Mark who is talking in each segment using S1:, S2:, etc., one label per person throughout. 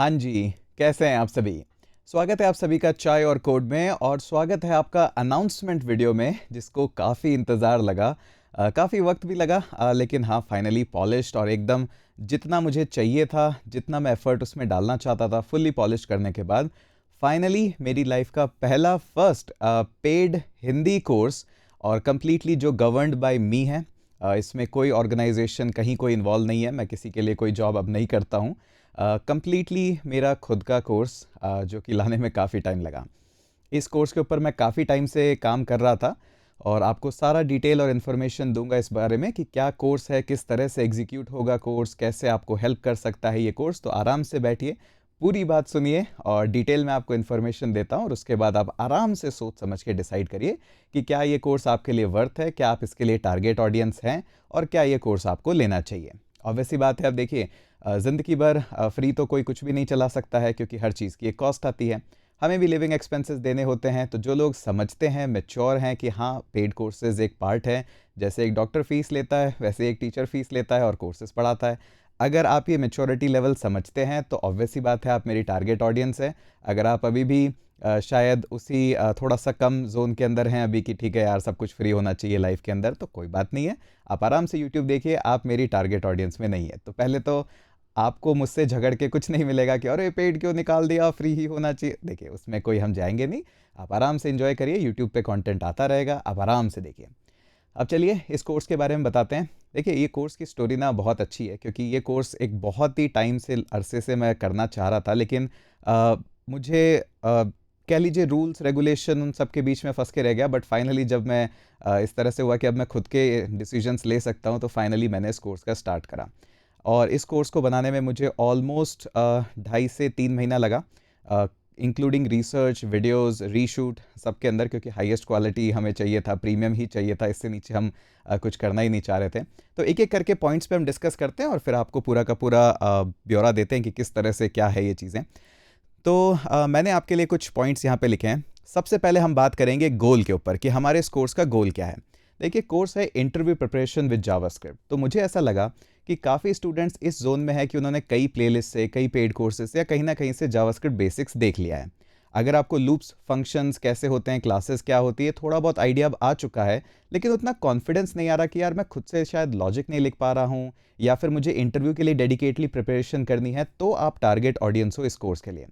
S1: हाँ जी, कैसे हैं आप सभी? स्वागत है आप सभी का चाय और कोड में और स्वागत है आपका अनाउंसमेंट वीडियो में जिसको काफ़ी इंतज़ार लगा। काफ़ी वक्त भी लगा, लेकिन हाँ फाइनली पॉलिश्ड और एकदम जितना मुझे चाहिए था, जितना मैं एफ़र्ट उसमें डालना चाहता था फुल्ली पॉलिश करने के बाद फाइनली मेरी लाइफ का पहला फर्स्ट पेड हिंदी कोर्स और कंप्लीटली जो गवर्न्ड बाय मी है। इसमें कोई ऑर्गेनाइजेशन कहीं कोई इन्वॉल्व नहीं है, मैं किसी के लिए कोई जॉब अब नहीं करता हूँ। कंप्लीटली मेरा खुद का कोर्स, जो कि लाने में काफ़ी टाइम लगा। इस कोर्स के ऊपर मैं काफ़ी टाइम से काम कर रहा था और आपको सारा डिटेल और इन्फॉर्मेशन दूंगा इस बारे में कि क्या कोर्स है, किस तरह से एग्जीक्यूट होगा कोर्स, कैसे आपको हेल्प कर सकता है ये कोर्स। तो आराम से बैठिए, पूरी बात सुनिए और डिटेल में आपको इन्फॉर्मेशन देता हूँ और उसके बाद आप आराम से सोच समझ के डिसाइड करिए कि क्या ये कोर्स आपके लिए वर्थ है, क्या आप इसके लिए टारगेट ऑडियंस हैं और क्या ये कोर्स आपको लेना चाहिए। ऑब्वियसली बात है, अब देखिए ज़िंदगी भर फ्री तो कोई कुछ भी नहीं चला सकता है क्योंकि हर चीज़ की एक कॉस्ट आती है। हमें भी लिविंग एक्सपेंसेस देने होते हैं, तो जो लोग समझते हैं, मैच्योर हैं कि हाँ पेड कोर्सेज एक पार्ट है, जैसे एक डॉक्टर फीस लेता है वैसे एक टीचर फीस लेता है और कोर्सेज पढ़ाता है। अगर आप ये मैच्योरिटी लेवल समझते हैं तो ऑब्वियस सी बात है आप मेरी टारगेट ऑडियंस है। अगर आप अभी भी शायद उसी थोड़ा सा कम जोन के अंदर हैं अभी कि ठीक है यार सब कुछ फ्री होना चाहिए लाइफ के अंदर, तो कोई बात नहीं है, आप आराम से यूट्यूब देखिए, आप मेरी टारगेट ऑडियंस में नहीं है। तो पहले तो आपको मुझसे झगड़ के कुछ नहीं मिलेगा कि अरे पेड क्यों निकाल दिया, फ्री ही होना चाहिए। देखिए उसमें कोई हम जाएंगे नहीं, आप आराम से एंजॉय करिए, यूट्यूब पे कंटेंट आता रहेगा, आप आराम से देखिए। अब चलिए इस कोर्स के बारे में बताते हैं। देखिए ये कोर्स की स्टोरी ना बहुत अच्छी है क्योंकि ये कोर्स एक बहुत ही टाइम से अरसे से मैं करना चाह रहा था, लेकिन मुझे कह लीजिए रूल्स रेगुलेशन उन सब के बीच में फंस के रह गया। बट फाइनली जब मैं इस तरह से हुआ कि अब मैं खुद के डिसीजंस ले सकता हूँ, तो फाइनली मैंने इस कोर्स का स्टार्ट करा। और इस कोर्स को बनाने में मुझे ऑलमोस्ट 2.5 से 3 महीना लगा, इंक्लूडिंग रिसर्च, वीडियोस, रीशूट सबके अंदर, क्योंकि हाईएस्ट क्वालिटी हमें चाहिए था, प्रीमियम ही चाहिए था, इससे नीचे हम कुछ करना ही नहीं चाह रहे थे। तो एक एक करके पॉइंट्स पे हम डिस्कस करते हैं और फिर आपको पूरा का पूरा ब्यौरा देते हैं कि किस तरह से क्या है ये चीज़ें। तो मैंने आपके लिए कुछ पॉइंट्स यहाँ पे लिखे हैं। सबसे पहले हम बात करेंगे गोल के ऊपर कि हमारे इस कोर्स का गोल क्या है। देखिए कोर्स है इंटरव्यू प्रिपरेशन विद जावास्क्रिप्ट। तो मुझे ऐसा लगा कि काफ़ी स्टूडेंट्स इस जोन में है कि उन्होंने कई प्लेलिस्ट से, कई पेड कोर्सेज से या कहीं ना कहीं से जावास्क्रिप्ट बेसिक्स देख लिया है। अगर आपको लूप्स, फंक्शंस कैसे होते हैं, क्लासेस क्या होती है, थोड़ा बहुत आइडिया अब आ चुका है, लेकिन उतना कॉन्फिडेंस नहीं आ रहा कि यार मैं खुद से शायद लॉजिक नहीं लिख पा रहा हूँ या फिर मुझे इंटरव्यू के लिए डेडिकेटली प्रिपरेशन करनी है, तो आप टारगेट ऑडियंस हो इस कोर्स के लिए।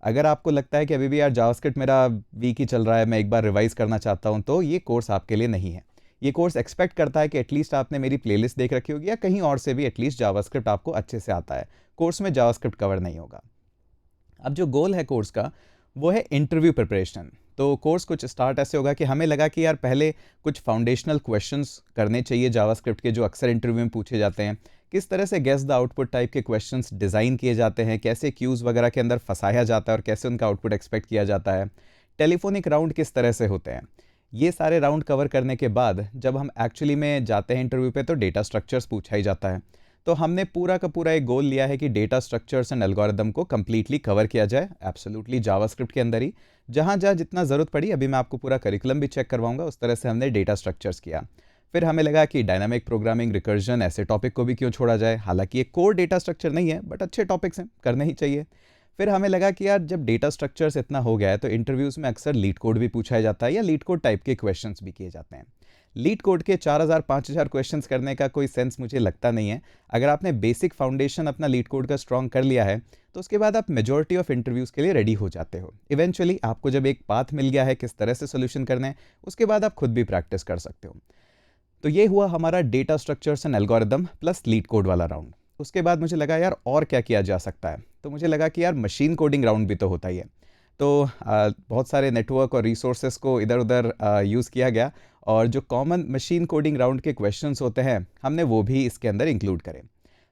S1: अगर आपको लगता है कि अभी भी यार जावास्क्रिप्ट मेरा वीक ही चल रहा है, मैं एक बार रिवाइज करना चाहता हूँ, तो ये कोर्स आपके लिए नहीं है। ये कोर्स एक्सपेक्ट करता है कि एटलीस्ट आपने मेरी प्लेलिस्ट देख रखी होगी या कहीं और से भी एटलीस्ट जावास्क्रिप्ट आपको अच्छे से आता है। कोर्स में जावास्क्रिप्ट कवर नहीं होगा। अब जो गोल है कोर्स का वो है इंटरव्यू प्रिपरेशन। तो कोर्स कुछ स्टार्ट ऐसे होगा कि हमें लगा कि यार पहले कुछ फाउंडेशनल क्वेश्चंस करने चाहिए जावास्क्रिप्ट के, जो अक्सर इंटरव्यू में पूछे जाते हैं। किस तरह से गेस द आउटपुट टाइप के क्वेश्चंस डिज़ाइन किए जाते हैं, कैसे क्यूज़ वगैरह के अंदर फंसाया जाता है और कैसे उनका आउटपुट एक्सपेक्ट किया जाता है, टेलीफोनिक राउंड किस तरह से होते हैं। ये सारे राउंड कवर करने के बाद जब हम एक्चुअली में जाते हैं इंटरव्यू पे, तो डेटा स्ट्रक्चर्स पूछा ही जाता है। तो हमने पूरा का पूरा एक गोल लिया है कि डेटा स्ट्रक्चर्स एंड एल्गोरिदम को कंप्लीटली कवर किया जाए, एब्सोल्युटली जावास्क्रिप्ट के अंदर ही। जहाँ जहाँ जितना ज़रूरत पड़ी, अभी मैं आपको पूरा करिकुलम भी चेक करवाऊंगा, उस तरह से हमने डेटा स्ट्रक्चर्स किया। फिर हमें लगा कि डायनामिक प्रोग्रामिंग, रिकर्जन, ऐसे टॉपिक को भी क्यों छोड़ा जाए। हालांकि ये कोर डेटा स्ट्रक्चर नहीं है बट अच्छे टॉपिक्स हैं, करने ही चाहिए। फिर हमें लगा कि यार जब डेटा स्ट्रक्चर्स इतना हो गया है तो इंटरव्यूज़ में अक्सर लीड कोड भी पूछा जाता है या लीड कोड टाइप के क्वेश्चंस भी किए जाते हैं। लीड कोड के 4,000 5,000 क्वेश्चंस करने का कोई सेंस मुझे लगता नहीं है। अगर आपने बेसिक फाउंडेशन अपना लीड कोड का स्ट्रॉन्ग कर लिया है, तो उसके बाद आप मेजॉरिटी ऑफ इंटरव्यूज़ के लिए रेडी हो जाते हो। इवेंचुअली आपको जब एक पाथ मिल गया है किस तरह से सोल्यूशन करना है, उसके बाद आप खुद भी प्रैक्टिस कर सकते हो। तो ये हुआ हमारा data structures and algorithm plus leet code वाला राउंड। उसके बाद मुझे लगा यार और क्या किया जा सकता है, तो मुझे लगा कि यार मशीन कोडिंग राउंड भी तो होता ही है। तो बहुत सारे नेटवर्क और रिसोर्सेज को इधर उधर यूज़ किया गया और जो कॉमन मशीन कोडिंग राउंड के क्वेश्चंस होते हैं हमने वो भी इसके अंदर इंक्लूड करें।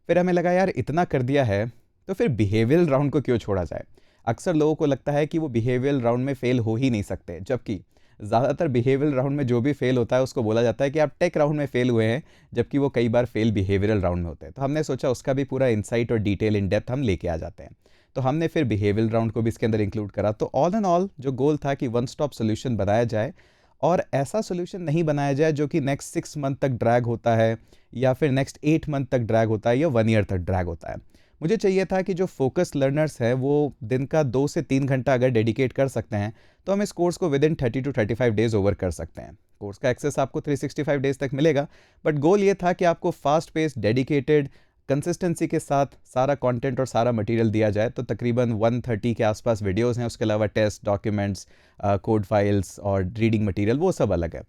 S1: फिर हमें लगा यार इतना कर दिया है तो फिर बिहेवियरल राउंड को क्यों छोड़ा जाए। अक्सर लोगों को लगता है कि वो बिहेवियरल राउंड में फ़ेल हो ही नहीं सकते, जबकि ज़्यादातर बिहेवियरल राउंड में जो भी फेल होता है उसको बोला जाता है कि आप टेक राउंड में फेल हुए हैं, जबकि वो कई बार फेल बिहेवियरल राउंड में होते हैं। तो हमने सोचा उसका भी पूरा इंसाइट और डिटेल इन डेप्थ हम लेके आ जाते हैं। तो हमने फिर बिहेवियरल राउंड को भी इसके अंदर इंक्लूड करा। तो ऑल एंड ऑल जो गोल था कि वन स्टॉप सोल्यूशन बनाया जाए और ऐसा सोल्यूशन नहीं बनाया जाए जो कि नेक्स्ट 6 मंथ तक ड्रैग होता है या फिर नेक्स्ट 8 मंथ तक ड्रैग होता है या 1 ईयर तक ड्रैग होता है। मुझे चाहिए था कि जो फोकस लर्नर्स है वो दिन का 2 से 3 घंटा अगर डेडिकेट कर सकते हैं तो हम इस कोर्स को within 30 to 35 days over कर सकते हैं। कोर्स का एक्सेस आपको 365 डेज तक मिलेगा, बट गोल ये था कि आपको फास्ट पेस, डेडिकेटेड, कंसिस्टेंसी के साथ सारा कंटेंट और सारा मटेरियल दिया जाए। तो तकरीबन 130 के आसपास वीडियोस हैं, उसके अलावा टेस्ट, डॉक्यूमेंट्स, कोड फाइल्स और रीडिंग मटेरियल वो सब अलग है।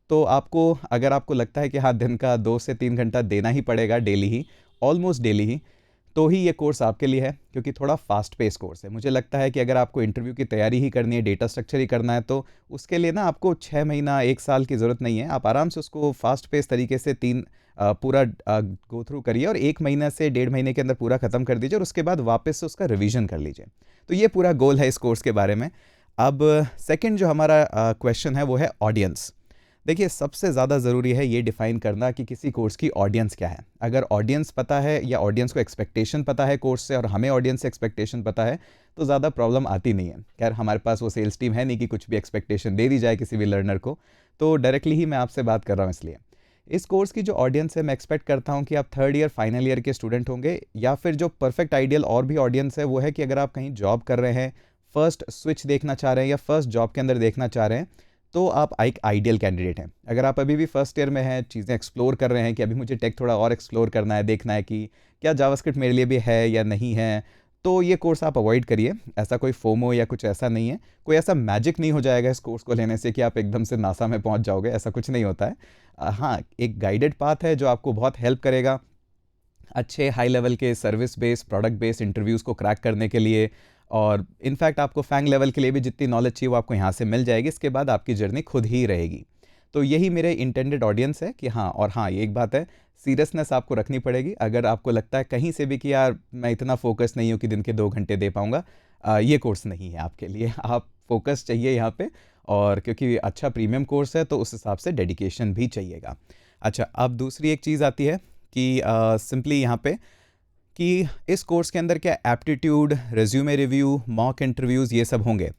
S1: तो आपको, अगर आपको लगता है कि हाँ दिन का 2 से 3 घंटा देना ही पड़ेगा डेली ही, ऑलमोस्ट डेली ही, तो ही ये कोर्स आपके लिए है, क्योंकि थोड़ा फास्ट पेस कोर्स है। मुझे लगता है कि अगर आपको इंटरव्यू की तैयारी ही करनी है, डेटा स्ट्रक्चर ही करना है, तो उसके लिए ना आपको 6 महीना 1 साल की ज़रूरत नहीं है। आप आराम से उसको फास्ट पेस तरीके से पूरा गो थ्रू करिए और 1 महीना से 1.5 महीने के अंदर पूरा ख़त्म कर दीजिए और उसके बाद वापस से उसका रिवीजन कर लीजिए। तो ये पूरा गोल है इस कोर्स के बारे में। अब सेकंड जो हमारा क्वेश्चन है वो है ऑडियंस। देखिए, सबसे ज़्यादा ज़रूरी है ये डिफ़ाइन करना कि किसी कोर्स की ऑडियंस क्या है। अगर ऑडियंस पता है या ऑडियंस को एक्सपेक्टेशन पता है कोर्स से और हमें ऑडियंस से एक्सपेक्टेशन पता है, तो ज़्यादा प्रॉब्लम आती नहीं है। खैर, हमारे पास वो सेल्स टीम है नहीं कि कुछ भी एक्सपेक्टेशन दे दी जाए किसी भी लर्नर को, तो डायरेक्टली ही मैं आपसे बात कर रहा हूँ। इसलिए इस कोर्स की जो ऑडियंस है, मैं एक्सपेक्ट करता हूँ कि आप थर्ड ईयर फाइनल ईयर के स्टूडेंट होंगे, या फिर जो परफेक्ट आइडियल और भी ऑडियंस है वो है कि अगर आप कहीं जॉब कर रहे हैं, फर्स्ट स्विच देखना चाह रहे हैं या फर्स्ट जॉब के अंदर देखना चाह रहे हैं, तो आप एक आइडियल कैंडिडेट हैं। अगर आप अभी भी फर्स्ट ईयर में हैं, चीज़ें एक्सप्लोर कर रहे हैं कि अभी मुझे टेक थोड़ा और एक्सप्लोर करना है, देखना है कि क्या जावास्क्रिप्ट मेरे लिए भी है या नहीं है, तो ये कोर्स आप अवॉइड करिए। ऐसा कोई फोमो या कुछ ऐसा नहीं है, कोई ऐसा मैजिक नहीं हो जाएगा इस कोर्स को लेने से कि आप एकदम से नासा में पहुंच जाओगे, ऐसा कुछ नहीं होता है। हाँ, एक गाइडेड पाथ है जो आपको बहुत हेल्प करेगा अच्छे हाई लेवल के service based, product based interviews को क्रैक करने के लिए, और इनफैक्ट आपको फैंग लेवल के लिए भी जितनी नॉलेज चाहिए वो आपको यहाँ से मिल जाएगी। इसके बाद आपकी जर्नी खुद ही रहेगी। तो यही मेरे इंटेंडेड ऑडियंस है कि हाँ, और हाँ, ये एक बात है, सीरियसनेस आपको रखनी पड़ेगी। अगर आपको लगता है कहीं से भी कि यार मैं इतना फोकस नहीं हूँ कि दिन के 2 घंटे दे पाऊँगा, ये कोर्स नहीं है आपके लिए। आप फोकस चाहिए यहाँ पे, और क्योंकि अच्छा प्रीमियम कोर्स है तो उस हिसाब से डेडिकेशन भी चाहिएगा। अच्छा, अब दूसरी एक चीज़ आती है कि सिंपली यहाँ पे कि इस कोर्स के अंदर क्या aptitude, resume review, mock interviews ये सब होंगे।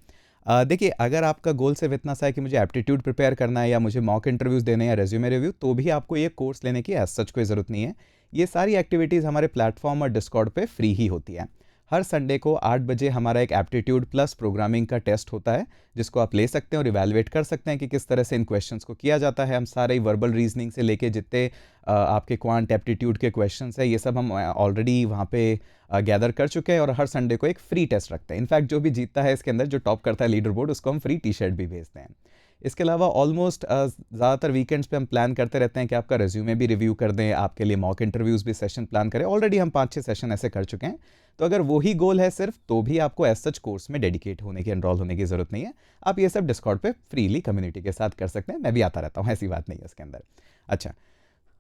S1: देखिए, अगर आपका गोल सिर्फ इतना सा है कि मुझे एप्टीट्यूड प्रिपेयर करना है या मुझे मॉक इंटरव्यूज़ देने हैं या रिज्यूमे रिव्यू, तो भी आपको ये कोर्स लेने की एज सच कोई ज़रूरत नहीं है। ये सारी एक्टिविटीज़ हमारे प्लेटफॉर्म और डिस्कॉर्ड पे फ्री ही होती है। हर संडे को 8 बजे हमारा एक एप्टीट्यूड प्लस प्रोग्रामिंग का टेस्ट होता है, जिसको आप ले सकते हैं और इवैल्यूएट कर सकते हैं कि किस तरह से इन क्वेश्चंस को किया जाता है। हम सारे वर्बल रीजनिंग से लेके जितने आपके क्वांट एप्टीट्यूड के क्वेश्चंस हैं, ये सब हम ऑलरेडी वहाँ पे गैदर कर चुके हैं, और हर संडे को एक फ्री टेस्ट रखते हैं। इनफैक्ट जो भी जीतता है इसके अंदर, जो टॉप करता है लीडर बोर्ड, उसको हम फ्री टी शर्ट भी भेजते हैं। इसके अलावा ऑलमोस्ट ज़्यादातर वीकेंड्स पे हम प्लान करते रहते हैं कि आपका रिज्यूमे भी रिव्यू कर दें, आपके लिए मॉक इंटरव्यूज़ भी सेशन प्लान करें। ऑलरेडी हम 5-6 सेशन ऐसे कर चुके हैं। तो अगर वही गोल है सिर्फ, तो भी आपको एज सच कोर्स में डेडिकेट होने की, एनरोल होने की ज़रूरत नहीं है। आप ये सब डिस्कॉर्ड पे फ्रीली कम्युनिटी के साथ कर सकते हैं। मैं भी आता रहता हूँ, ऐसी बात नहीं है इसके अंदर। अच्छा,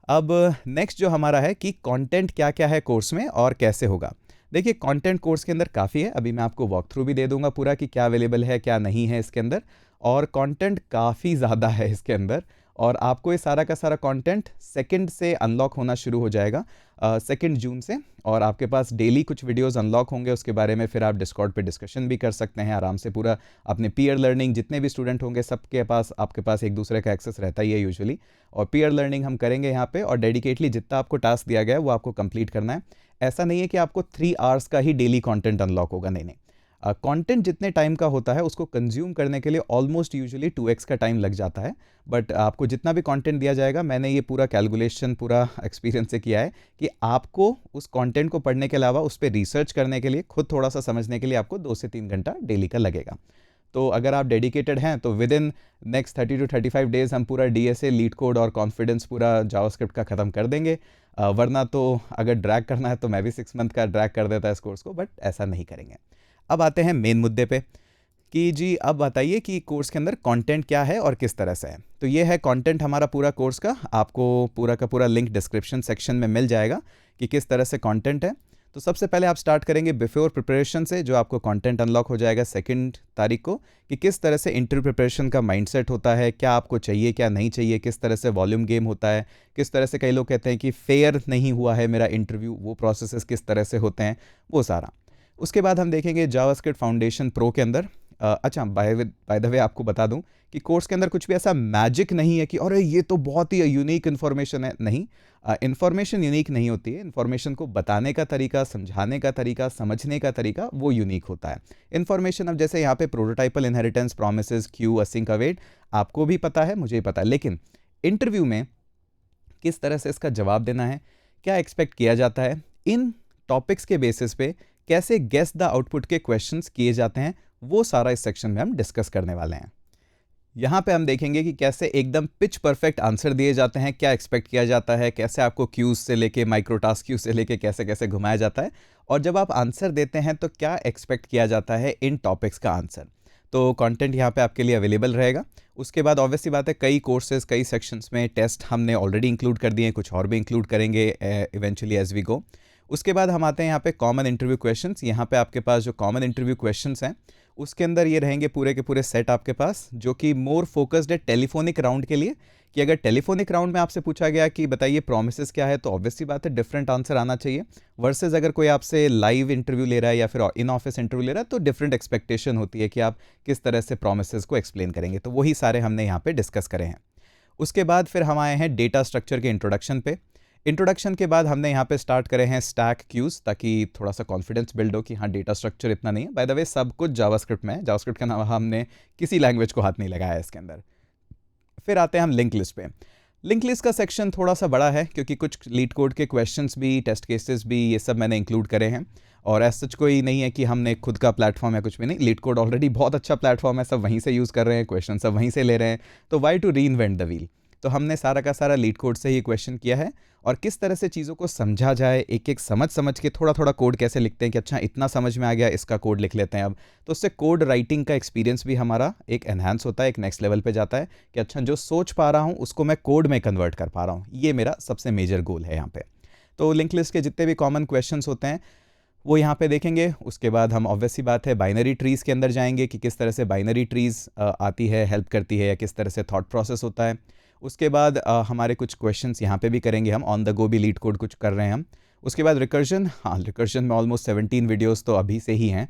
S1: अब नेक्स्ट जो हमारा है कि कंटेंट क्या क्या है कोर्स में और कैसे होगा। देखिए, कंटेंट कोर्स के अंदर काफ़ी है। अभी मैं आपको वॉक थ्रू भी दे दूंगा पूरा कि क्या अवेलेबल है क्या नहीं है इसके अंदर, और कंटेंट काफ़ी ज़्यादा है इसके अंदर। और आपको ये सारा का सारा कंटेंट सेकंड से अनलॉक होना शुरू हो जाएगा, 2 जून से। और आपके पास डेली कुछ वीडियोस अनलॉक होंगे, उसके बारे में फिर आप डिस्कॉर्ड पे डिस्कशन भी कर सकते हैं आराम से। पूरा अपने पीयर लर्निंग, जितने भी स्टूडेंट होंगे सबके पास, आपके पास एक दूसरे का एक्सेस रहता ही है यूजुअली, और पीयर लर्निंग हम करेंगे यहाँ पे। और डेडिकेटली जितना आपको टास्क दिया गया है वो आपको कंप्लीट करना है। ऐसा नहीं है कि आपको 3 आवर्स का ही डेली कंटेंट अनलॉक होगा, नहीं नहीं। कंटेंट जितने टाइम का होता है उसको कंज्यूम करने के लिए ऑलमोस्ट यूजुअली 2x का टाइम लग जाता है। बट आपको जितना भी कंटेंट दिया जाएगा, मैंने ये पूरा कैलकुलेशन पूरा एक्सपीरियंस से किया है कि आपको उस कंटेंट को पढ़ने के अलावा उस पर रिसर्च करने के लिए, खुद थोड़ा सा समझने के लिए आपको 2 से 3 घंटा डेली का लगेगा। तो अगर आप डेडिकेटेड हैं तो within next 30 to 35 days हम पूरा DSA, लीड कोड और कॉन्फिडेंस पूरा जावास्क्रिप्ट का ख़त्म कर देंगे। वरना तो अगर ड्रैग करना है तो मैं भी 6 मंथ का ड्रैग कर देता इस कोर्स को, बट ऐसा नहीं करेंगे। अब आते हैं मेन मुद्दे पे कि जी अब बताइए कि कोर्स के अंदर कंटेंट क्या है और किस तरह से है। तो ये है कंटेंट हमारा पूरा कोर्स का। आपको पूरा का पूरा लिंक डिस्क्रिप्शन सेक्शन में मिल जाएगा कि किस तरह से कंटेंट है। तो सबसे पहले आप स्टार्ट करेंगे बिफोर प्रिपरेशन से, जो आपको कंटेंट अनलॉक हो जाएगा 2 तारीख को, कि किस तरह से इंटरव्यू प्रिपरेशन का माइंडसेट होता है, क्या आपको चाहिए क्या नहीं चाहिए, किस तरह से वॉल्यूम गेम होता है, किस तरह से कई लोग कहते हैं कि फेयर नहीं हुआ है मेरा इंटरव्यू, वो प्रोसेसेस किस तरह से होते हैं, वो सारा। उसके बाद हम देखेंगे जावास्क्रिप्ट फाउंडेशन प्रो के अंदर अच्छा, बाय द वे आपको बता दूं कि कोर्स के अंदर कुछ भी ऐसा मैजिक नहीं है कि अरे ये तो बहुत ही यूनिक इन्फॉर्मेशन है। नहीं, इन्फॉर्मेशन यूनिक नहीं होती है। इन्फॉर्मेशन को बताने का तरीका, समझाने का तरीका, समझने का तरीका वो यूनिक होता है। इन्फॉर्मेशन अब जैसे यहाँ पे प्रोटोटाइपल inheritance, promises, Q, async, await आपको भी पता है, मुझे भी पता है, लेकिन इंटरव्यू में किस तरह से इसका जवाब देना है, क्या एक्सपेक्ट किया जाता है, इन टॉपिक्स के बेसिस पे कैसे गेस द आउटपुट के क्वेश्चंस किए जाते हैं, वो सारा इस सेक्शन में हम डिस्कस करने वाले हैं। यहाँ पे हम देखेंगे कि कैसे एकदम पिच परफेक्ट आंसर दिए जाते हैं, क्या एक्सपेक्ट किया जाता है, कैसे आपको क्यूज से लेके माइक्रो टास्क क्यूज से लेके कैसे कैसे घुमाया जाता है, और जब आप आंसर देते हैं तो क्या एक्सपेक्ट किया जाता है इन टॉपिक्स का आंसर। तो कंटेंट यहाँ पे आपके लिए अवेलेबल रहेगा। उसके बाद ऑब्वियसली बात है, कई कोर्सेज, कई सेक्शंस में टेस्ट हमने ऑलरेडी इंक्लूड कर दिए हैं, कुछ और भी इंक्लूड करेंगे इवेंचुअली एज वी गो। उसके बाद हम आते हैं यहाँ पे कॉमन इंटरव्यू क्वेश्चंस। यहाँ पे आपके पास जो कॉमन इंटरव्यू क्वेश्चंस हैं उसके अंदर ये रहेंगे पूरे के पूरे सेट आपके पास, जो कि मोर फोकस्ड है टेलीफोनिक राउंड के लिए। कि अगर टेलीफोनिक राउंड में आपसे पूछा गया कि बताइए प्रोमिसेस क्या है, तो ऑब्वियसली बात है डिफरेंट आंसर आना चाहिए। वर्सेस अगर कोई आपसे लाइव इंटरव्यू ले रहा है या फिर इन ऑफिस इंटरव्यू ले रहा है, तो डिफरेंट एक्सपेक्टेशन होती है कि आप किस तरह से प्रोमिसेस को एक्सप्लेन करेंगे। तो वही सारे हमने यहाँ पे डिस्कस करे हैं। उसके बाद फिर हम आए हैं डेटा स्ट्रक्चर के इंट्रोडक्शन पे। इंट्रोडक्शन के बाद हमने यहाँ पे स्टार्ट करे हैं स्टैक क्यूज, ताकि थोड़ा सा कॉन्फिडेंस बिल्ड हो कि हाँ डेटा स्ट्रक्चर इतना नहीं है। बाय द वे सब कुछ जावास्क्रिप्ट में है, जावास्क्रिप्ट का नाम हमने किसी लैंग्वेज को हाथ नहीं लगाया है इसके अंदर। फिर आते हैं हम लिंक लिस्ट पे। लिंक लिस्ट का सेक्शन थोड़ा सा बड़ा है क्योंकि कुछ लीड कोड के क्वेश्चंस भी, टेस्ट केसेस भी, ये सब मैंने इंक्लूड करे हैं। और ऐसा सच कोई नहीं है कि हमने खुद का प्लेटफॉर्म है, कुछ भी नहीं। लीड कोड ऑलरेडी बहुत अच्छा प्लेटफॉर्म है, सब वहीं से यूज़ कर रहे हैं, क्वेश्चन सब वहीं से ले रहे हैं, तो why to reinvent the wheel. तो हमने सारा का सारा लीड कोड से ही क्वेश्चन किया है, और किस तरह से चीज़ों को समझा जाए, एक एक समझ समझ के थोड़ा थोड़ा कोड कैसे लिखते हैं कि अच्छा इतना समझ में आ गया, इसका कोड लिख लेते हैं अब। तो उससे कोड राइटिंग का एक्सपीरियंस भी हमारा एक एनहांस होता है, एक नेक्स्ट लेवल पे जाता है कि अच्छा जो सोच पा रहा हूँ उसको मैं कोड में कन्वर्ट कर पा रहा हूँ। ये मेरा सबसे मेजर गोल है यहाँ पे। तो लिंक लिस्ट के जितने भी कॉमन क्वेश्चंस होते हैं वो यहाँ पे देखेंगे। उसके बाद हम ऑब्वियसली बात है बाइनरी ट्रीज़ के अंदर जाएंगे कि किस तरह से बाइनरी ट्रीज़ आती है, हेल्प करती है, या किस तरह से थॉट प्रोसेस होता है। उसके बाद हमारे कुछ क्वेश्चंस यहाँ पे भी करेंगे हम, ऑन द गो भी लीड कोड कुछ कर रहे हैं हम। उसके बाद रिकर्जन, हाँ रिकर्जन में ऑलमोस्ट 17 वीडियोस तो अभी से ही हैं।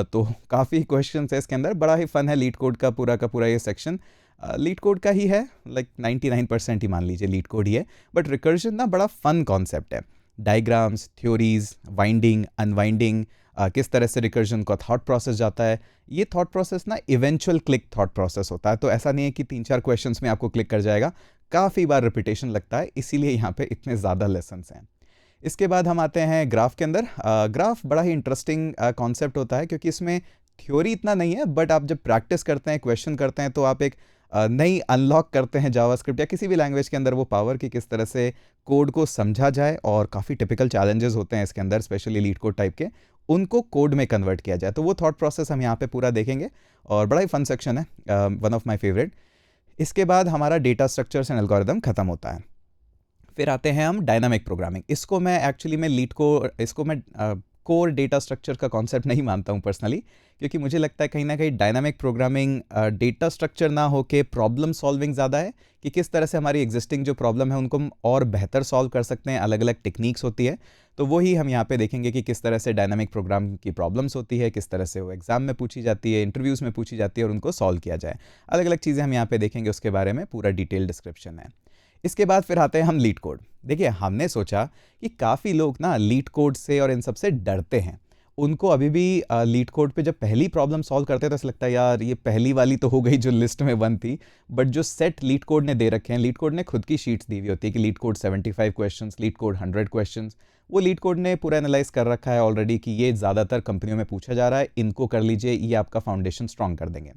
S1: तो काफ़ी क्वेश्चंस है इसके अंदर, बड़ा ही फन है लीड कोड का पूरा ये सेक्शन। लीड कोड का ही है, लाइक 99% ही मान लीजिए लीड कोड ही है। बट रिकर्जन ना बड़ा फन कॉन्सेप्ट है। डायग्राम्स, थ्योरीज, वाइंडिंग, अनवाइंडिंग, किस तरह से रिकर्जन का थॉट प्रोसेस जाता है। ये थॉट प्रोसेस ना इवेंचुअल क्लिक थॉट प्रोसेस होता है, तो ऐसा नहीं है कि 3-4 क्वेश्चंस में आपको क्लिक कर जाएगा, काफ़ी बार रिपीटेशन लगता है, इसीलिए यहाँ पे इतने ज़्यादा लेसन्स हैं। इसके बाद हम आते हैं ग्राफ के अंदर। ग्राफ बड़ा ही इंटरेस्टिंग कॉन्सेप्ट होता है क्योंकि इसमें थ्योरी इतना नहीं है, बट आप जब प्रैक्टिस करते हैं, क्वेश्चन करते हैं, तो आप एक नई अनलॉक करते हैं जावास्क्रिप्ट या किसी भी लैंग्वेज के अंदर वो पावर कि किस तरह से कोड को समझा जाए, और काफ़ी टिपिकल चैलेंजेस होते हैं इसके अंदर, स्पेशली लीड कोड टाइप के, उनको कोड में कन्वर्ट किया जाए। तो वो थॉट प्रोसेस हम यहाँ पे पूरा देखेंगे, और बड़ा ही फन सेक्शन है, वन ऑफ माय फेवरेट। इसके बाद हमारा डेटा स्ट्रक्चर्स एंड एल्गोरिदम खत्म होता है। फिर आते हैं हम डायनामिक प्रोग्रामिंग। इसको मैं एक्चुअली मैं लीड को इसको मैं कोर डेटा स्ट्रक्चर का कॉन्सेप्ट नहीं मानता हूँ पर्सनली, क्योंकि मुझे लगता है कहीं ना कहीं डायनामिक प्रोग्रामिंग डेटा स्ट्रक्चर ना होके प्रॉब्लम सॉल्विंग ज़्यादा है, कि किस तरह से हमारी एग्जिस्टिंग जो प्रॉब्लम है उनको हम और बेहतर सॉल्व कर सकते हैं। अलग अलग टेक्निक्स होती है, तो वही हम यहाँ पे देखेंगे कि किस तरह से डायनामिक प्रोग्राम की प्रॉब्लम्स होती है, किस तरह से वो एग्जाम में पूछी जाती है, इंटरव्यूज़ में पूछी जाती है, और उनको सॉल्व किया जाए। अलग अलग चीज़ें हम यहाँ पे देखेंगे, उसके बारे में पूरा डिटेल डिस्क्रिप्शन है। इसके बाद फिर आते हैं हम लीड कोड। देखिए हमने सोचा कि काफ़ी लोग ना लीड कोड से और इन सब से डरते हैं। उनको अभी भी लीड कोड पे जब पहली प्रॉब्लम सॉल्व करते हैं तो ऐसा लगता है यार ये पहली वाली तो हो गई जो लिस्ट में 1 थी, बट जो सेट लीड कोड ने दे रखे हैं, लीड कोड ने खुद की शीट्स दी हुई होती है कि leet code 75 questions, leet code 100 questions, वो लीड कोड ने पूरा एनालाइज कर रखा है ऑलरेडी कि ये ज़्यादातर कंपनियों में पूछा जा रहा है, इनको कर लीजिए, ये आपका फाउंडेशन स्ट्रॉन्ग कर देंगे।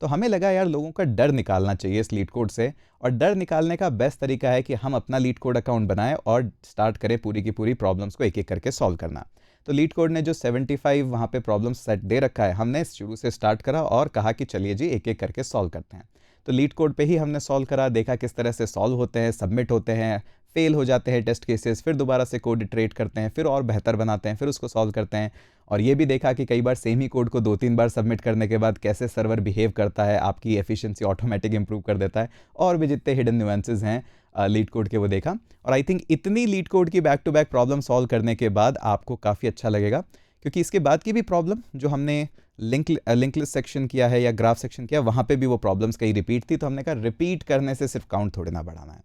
S1: तो हमें लगा यार लोगों का डर निकालना चाहिए इस लीड कोड से, और डर निकालने का बेस्ट तरीका है कि हम अपना लीड कोड अकाउंट बनाएं और स्टार्ट करें पूरी की पूरी प्रॉब्लम्स को एक एक करके सॉल्व करना। तो लीड कोड ने जो 75 वहाँ पे प्रॉब्लम सेट दे रखा है, हमने शुरू से स्टार्ट करा और कहा कि चलिए जी एक एक करके सॉल्व करते हैं। तो लीड कोड पे ही हमने सॉल्व करा, देखा किस तरह से सॉल्व होते हैं, सबमिट होते हैं, फेल हो जाते हैं टेस्ट केसेस, फिर दोबारा से कोड इटरेट करते हैं, फिर और बेहतर बनाते हैं, फिर उसको सॉल्व करते हैं। और ये भी देखा कि कई बार सेम ही कोड को 2-3 बार सबमिट करने के बाद कैसे सर्वर बिहेव करता है, आपकी एफिशिएंसी ऑटोमेटिक इंप्रूव कर देता है, और भी जितने हिडन न्यूएंसेस हैं लीड कोड के वो देखा। और आई थिंक इतनी लीड कोड की back to back problem solve करने के बाद आपको काफ़ी अच्छा लगेगा क्योंकि इसके बाद की भी प्रॉब्लम जो हमने लिंक लिस्ट सेक्शन किया है या ग्राफ सेक्शन किया, वहाँ पे भी वो प्रॉब्लम्स कहीं रिपीट थी, तो हमने कहा रिपीट करने से सिर्फ काउंट थोड़े ना बढ़ाना है।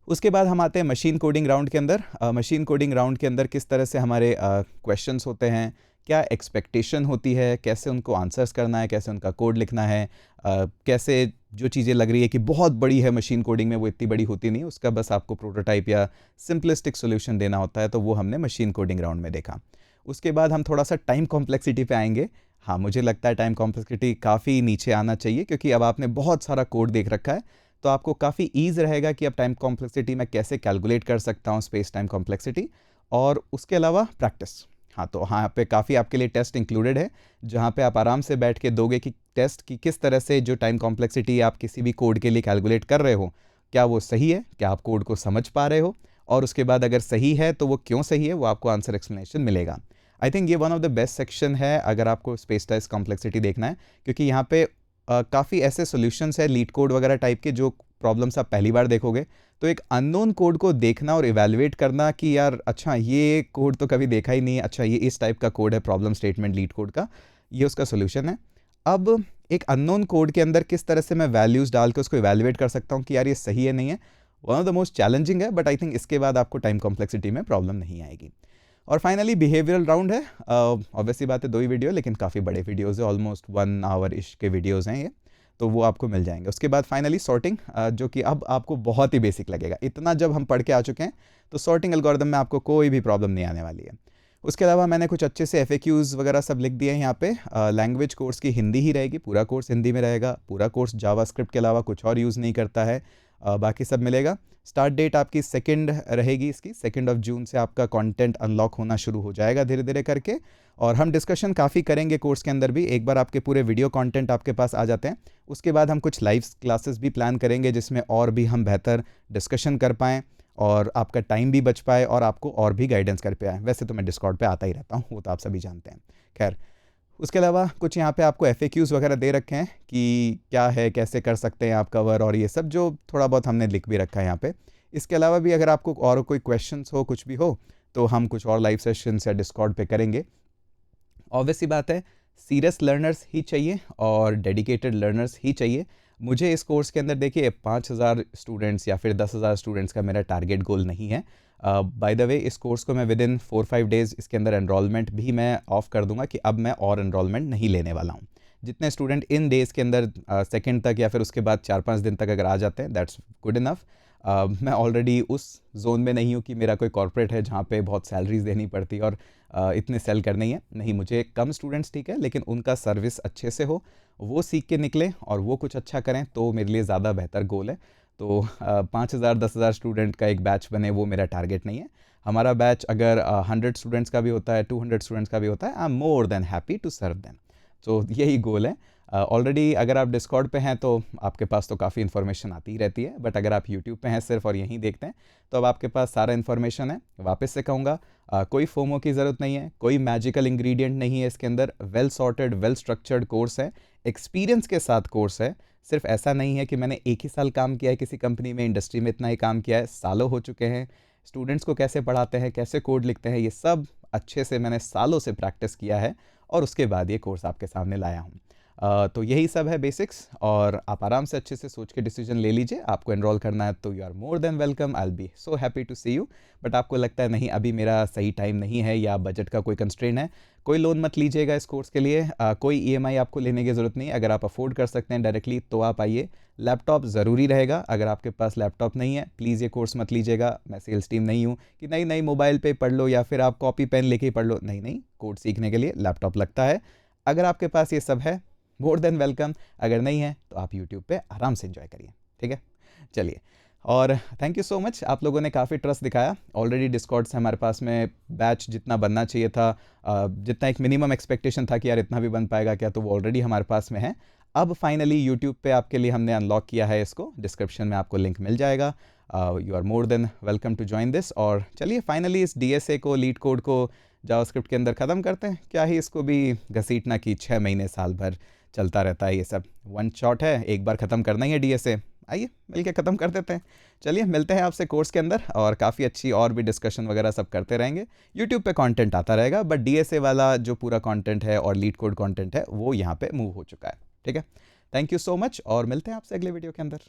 S1: उसके बाद हम आते हैं मशीन कोडिंग राउंड के अंदर। मशीन कोडिंग राउंड के अंदर किस तरह से हमारे क्वेश्चंस होते हैं, क्या एक्सपेक्टेशन होती है, कैसे उनको आंसर्स करना है, कैसे उनका कोड लिखना है, कैसे जो चीज़ें लग रही है कि बहुत बड़ी है मशीन कोडिंग में, वो इतनी बड़ी होती नहीं, उसका बस आपको प्रोटोटाइप या सिंपलिस्टिक सोल्यूशन देना होता है, तो वो हमने मशीन कोडिंग राउंड में देखा। उसके बाद हम थोड़ा सा टाइम कॉम्प्लेक्सिटी पे आएंगे। हाँ, मुझे लगता है टाइम कॉम्प्लेक्सिटी काफ़ी नीचे आना चाहिए, क्योंकि अब आपने बहुत सारा कोड देख रखा है, तो आपको काफ़ी ईज़ रहेगा कि अब टाइम कॉम्प्लेक्सिटी मैं कैसे कैलकुलेट कर सकता हूँ, स्पेस टाइम कॉम्प्लेक्सिटी। और उसके अलावा प्रैक्टिस। हाँ, तो यहाँ पे काफ़ी आपके लिए टेस्ट इंक्लूडेड है, जहाँ पे आप आराम से बैठ के दोगे कि टेस्ट की किस तरह से जो टाइम कॉम्प्लेक्सिटी आप किसी भी कोड के लिए कैलकुलेट कर रहे हो, क्या वो सही है, क्या आप कोड को समझ पा रहे हो, और उसके बाद अगर सही है तो वो क्यों सही है, वो आपको आंसर एक्सप्लेनेशन मिलेगा। आई थिंक ये one of the best section है अगर आपको स्पेस टाइम कॉम्प्लेक्सिटी देखना है, क्योंकि यहाँ पे काफ़ी ऐसे सॉल्यूशंस है लीड कोड वगैरह टाइप के जो प्रॉब्लम्स आप पहली बार देखोगे, तो एक अननोन कोड को देखना और इवैल्यूएट करना कि यार अच्छा ये कोड तो कभी देखा ही नहीं, अच्छा ये इस टाइप का कोड है, प्रॉब्लम स्टेटमेंट लीड कोड का, ये उसका सोल्यूशन है। अब एक अननोन कोड के अंदर किस तरह से मैं वैल्यूज़ डाल के उसको इवैल्यूएट कर सकता हूँ कि यार ये सही है नहीं है, one of the most challenging है, बट आई थिंक इसके बाद आपको टाइम कॉम्प्लेक्सिटी में प्रॉब्लम नहीं आएगी। और फाइनली बिहेवियरल राउंड है। ऑब्वियसली बात है, 2 ही वीडियो, लेकिन काफ़ी बड़े वीडियोज़ है, ऑलमोस्ट 1 आवर इश के वीडियोज़ हैं ये, तो वो आपको मिल जाएंगे। उसके बाद फाइनली सॉर्टिंग, जो कि अब आपको बहुत ही बेसिक लगेगा, इतना जब हम पढ़ के आ चुके हैं तो सॉर्टिंग एल्गोरिदम में आपको कोई भी प्रॉब्लम नहीं आने वाली है। उसके अलावा मैंने कुछ अच्छे से FAQs वगैरह सब लिख दिए हैं यहाँ पे। लैंग्वेज कोर्स की हिंदी ही रहेगी, पूरा कोर्स हिंदी में रहेगा, पूरा कोर्स जावास्क्रिप्ट के अलावा कुछ और यूज़ नहीं करता है, बाकी सब मिलेगा। स्टार्ट डेट आपकी 2 रहेगी, इसकी 2 जून से आपका कंटेंट अनलॉक होना शुरू हो जाएगा धीरे धीरे करके, और हम डिस्कशन काफ़ी करेंगे कोर्स के अंदर भी। एक बार आपके पूरे वीडियो कंटेंट आपके पास आ जाते हैं, उसके बाद हम कुछ लाइव क्लासेस भी प्लान करेंगे, जिसमें और भी हम बेहतर डिस्कशन कर पाएँ और आपका टाइम भी बच पाए और आपको और भी गाइडेंस कर पाए। वैसे तो मैं डिस्कॉर्ड पे आता ही रहता हूँ, वो तो आप सभी जानते हैं। खैर, उसके अलावा कुछ यहाँ पे आपको FAQs वगैरह दे रखे हैं कि क्या है, कैसे कर सकते हैं आप कवर, और ये सब जो थोड़ा बहुत हमने लिख भी रखा है यहाँ पे। इसके अलावा भी अगर आपको और कोई क्वेश्चंस हो, कुछ भी हो, तो हम कुछ और लाइव सेशंस या डिस्कॉर्ड पे करेंगे। ऑब्वियसली बात है, सीरियस लर्नर्स ही चाहिए और डेडिकेटेड लर्नर्स ही चाहिए। मुझे इस कोर्स के अंदर देखिए 5,000 स्टूडेंट्स या फिर 10,000 स्टूडेंट्स का मेरा टारगेट गोल नहीं है। बाय द वे, इस कोर्स को मैं विद इन 4-5 डेज़ इसके अंदर एनरोलमेंट भी मैं ऑफ कर दूंगा कि अब मैं और एनरोलमेंट नहीं लेने वाला हूँ। जितने स्टूडेंट इन डेज़ के अंदर सेकेंड तक या फिर उसके बाद 4-5 दिन तक अगर आ जाते हैं, दैट्स गुड इनफ। मैं ऑलरेडी उस जोन में नहीं हूँ कि मेरा कोई कॉर्पोरेट है जहाँ पे बहुत सैलरीज देनी पड़ती और इतने सेल करने ही है। नहीं, मुझे कम स्टूडेंट्स ठीक है, लेकिन उनका सर्विस अच्छे से हो, वो सीख के निकले और वो कुछ अच्छा करें, तो मेरे लिए ज़्यादा बेहतर गोल है। तो 5,000-10,000 स्टूडेंट का एक बैच बने, वो मेरा टारगेट नहीं है। हमारा बैच अगर 100 स्टूडेंट्स का भी होता है, 200 स्टूडेंट्स का भी होता है, I am more than happy to serve them. तो यही गोल है। ऑलरेडी अगर आप डिस्कॉर्ड पे हैं तो आपके पास तो काफ़ी इन्फॉर्मेशन आती ही रहती है, बट अगर आप यूट्यूब पे हैं सिर्फ और यहीं देखते हैं, तो अब आपके पास सारा इन्फॉर्मेशन है। वापस से कहूँगा, कोई फोमो की ज़रूरत नहीं है, कोई मैजिकल इंग्रेडिएंट नहीं है इसके अंदर। Well sorted, well structured course है, एक्सपीरियंस के साथ कोर्स है। सिर्फ ऐसा नहीं है कि मैंने एक ही साल काम किया है किसी कंपनी में, इंडस्ट्री में इतना ही काम किया है, सालों हो चुके हैं। स्टूडेंट्स को कैसे पढ़ाते हैं, कैसे कोड लिखते हैं, ये सब अच्छे से मैंने सालों से प्रैक्टिस किया है और उसके बाद ये कोर्स आपके सामने लाया हूँ। तो यही सब है बेसिक्स, और आप आराम से अच्छे से सोच के डिसीजन ले लीजिए। आपको एनरोल करना है तो you are more than welcome, I will be so happy to see you. But आपको लगता है नहीं अभी मेरा सही टाइम नहीं है या बजट का कोई कंस्ट्रेंट है, कोई लोन मत लीजिएगा इस कोर्स के लिए। कोई EMI आपको लेने की ज़रूरत नहीं है। अगर आप अफोर्ड कर सकते हैं डायरेक्टली तो आप आइए। लैपटॉप ज़रूरी रहेगा, अगर आपके पास लैपटॉप नहीं है प्लीज़ ये कोर्स मत लीजिएगा। मैं सेल्स टीम नहीं हूँ कि नहीं नहीं मोबाइल पे पढ़ लो या फिर आप कॉपी पेन लेके ही पढ़ लो। नहीं नहीं, कोड सीखने के लिए लैपटॉप लगता है। अगर आपके पास ये सब है, मोर देन वेलकम। अगर नहीं है तो आप यूट्यूब पे आराम से एंजॉय करिए, ठीक है। चलिए, और थैंक यू सो मच, आप लोगों ने काफ़ी ट्रस्ट दिखाया। ऑलरेडी डिस्कॉर्ड से हमारे पास में बैच जितना बनना चाहिए था, जितना एक मिनिमम एक्सपेक्टेशन था कि यार इतना भी बन पाएगा क्या, तो वो ऑलरेडी हमारे पास में है। अब फाइनली यूट्यूब पे आपके लिए हमने अनलॉक किया है इसको, डिस्क्रिप्शन में आपको लिंक मिल जाएगा। You are more than welcome to join this. और चलिए फाइनली इस DSA को, लीड कोड को जावास्क्रिप्ट के अंदर ख़त्म करते हैं। क्या ही इसको भी घसीटना कि 6 महीने साल भर चलता रहता है, ये सब वन शॉट है, एक बार ख़त्म करना ही है DSA। आइए मिलके ख़त्म कर देते हैं। चलिए मिलते हैं आपसे कोर्स के अंदर, और काफ़ी अच्छी और भी डिस्कशन वगैरह सब करते रहेंगे। यूट्यूब पे कंटेंट आता रहेगा, बट डीएसए वाला जो पूरा कंटेंट है और लीड कोड कंटेंट है वो यहाँ पे मूव हो चुका है। ठीक है, थैंक यू सो मच, और मिलते हैं आपसे अगले वीडियो के अंदर।